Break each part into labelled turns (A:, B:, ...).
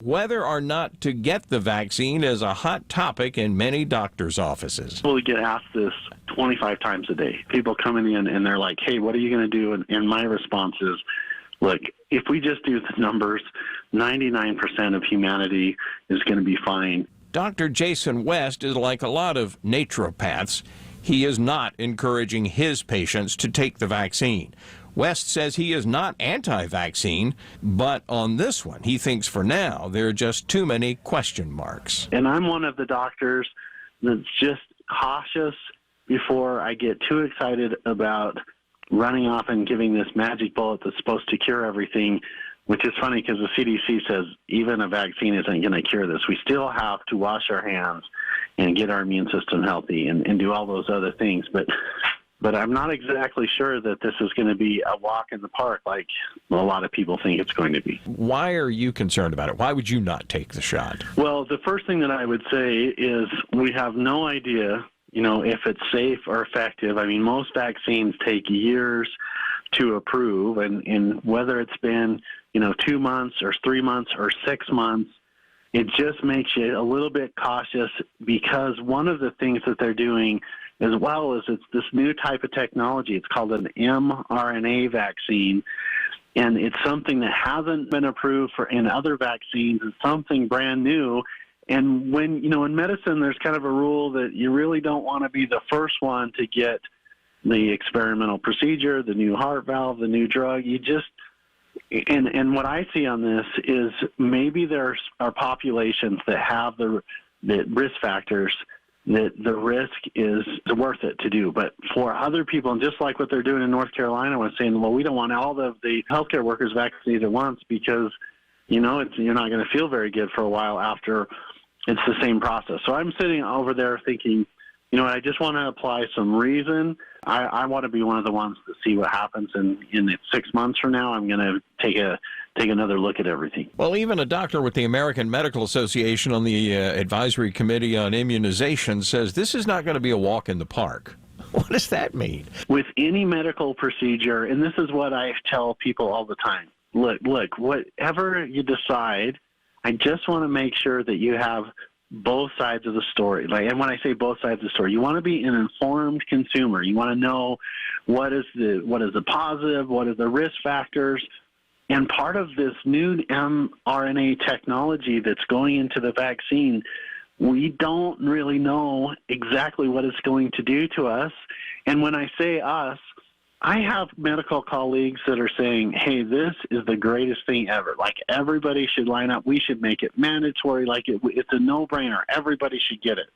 A: Whether or not to get the vaccine is a hot topic in many doctors' offices.
B: People get asked this 25 times a day. People coming in and they're like, hey, what are you going to do? And my response is, look, if we just do the numbers, 99% of humanity is going to be fine.
A: Dr. Jason West is like a lot of naturopaths. He is not encouraging his patients to take the vaccine. West says he is not anti-vaccine, but on this one, he thinks for now there are just too many question marks.
B: And I'm one of the doctors that's just cautious before I get too excited about running off and giving this magic bullet that's supposed to cure everything, which is funny because the CDC says even a vaccine isn't going to cure this. We still have to wash our hands and get our immune system healthy and do all those other things. But I'm not exactly sure that this is going to be a walk in the park like a lot of people think it's going to be.
A: Why are you concerned about it? Why would you not take the shot?
B: Well, the first thing that I would say is we have no idea, if it's safe or effective. I mean, most vaccines take years to approve, and whether it's been, 2 months or 3 months or 6 months, it just makes you a little bit cautious because one of the things that they're doing as well is it's this new type of technology. It's called an mRNA vaccine, and it's something that hasn't been approved in other vaccines. It's something brand new. And when, in medicine, there's kind of a rule that you really don't want to be the first one to get the experimental procedure, the new heart valve, the new drug. And what I see on this is maybe there are populations that have the risk factors that the risk is worth it to do. But for other people, and just like what they're doing in North Carolina, was saying, well, we don't want all of the healthcare workers vaccinated at once because, you're not going to feel very good for a while after it's the same process. So I'm sitting over there thinking, I just want to apply some reason. I want to be one of the ones to see what happens. And in 6 months from now, I'm going to take another look at everything.
A: Well, even a doctor with the American Medical Association on the Advisory Committee on Immunization says this is not going to be a walk in the park. What does that mean?
B: With any medical procedure, and this is what I tell people all the time, look, whatever you decide, I just want to make sure that you have both sides of the story. And when I say both sides of the story, you want to be an informed consumer. You want to know what is the positive, what are the risk factors. And part of this new mRNA technology that's going into the vaccine, we don't really know exactly what it's going to do to us. And when I say us, I have medical colleagues that are saying, hey, this is the greatest thing ever. Like, everybody should line up. We should make it mandatory. Like, it's a no-brainer. Everybody should get it.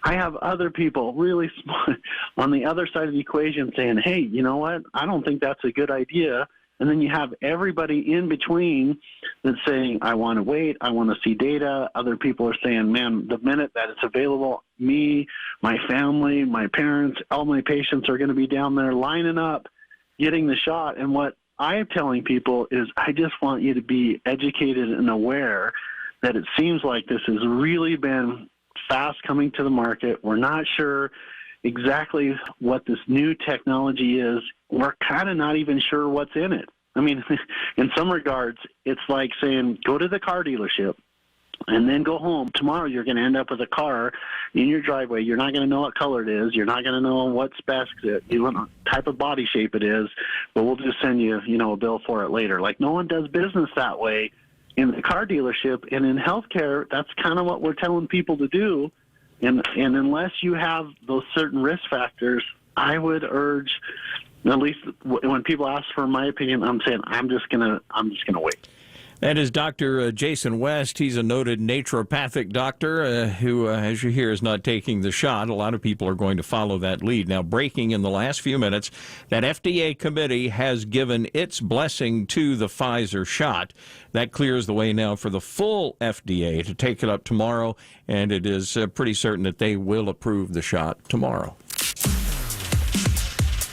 B: I have other people really smart on the other side of the equation saying, hey, you know what? I don't think that's a good idea. And then you have everybody in between that's saying, I want to wait, I want to see data. Other people are saying, man, the minute that it's available, me, my family, my parents, all my patients are going to be down there lining up, getting the shot. And what I'm telling people is I just want you to be educated and aware that it seems like this has really been fast coming to the market. We're not sure exactly what this new technology is. We're kind of not even sure what's in it. I mean, in some regards, it's like saying, go to the car dealership and then go home. Tomorrow you're going to end up with a car in your driveway. You're not going to know what color it is. You're not going to know what specs what type of body shape it is, but we'll just send you, a bill for it later. Like, no one does business that way in the car dealership. And in healthcare, that's kind of what we're telling people to do. And unless you have those certain risk factors, I would urge, at least when people ask for my opinion, I'm saying I'm just gonna wait.
A: That is Dr. Jason West. He's a noted naturopathic doctor who, as you hear, is not taking the shot. A lot of people are going to follow that lead. Now, breaking in the last few minutes, that FDA committee has given its blessing to the Pfizer shot. That clears the way now for the full FDA to take it up tomorrow, and it is pretty certain that they will approve the shot tomorrow.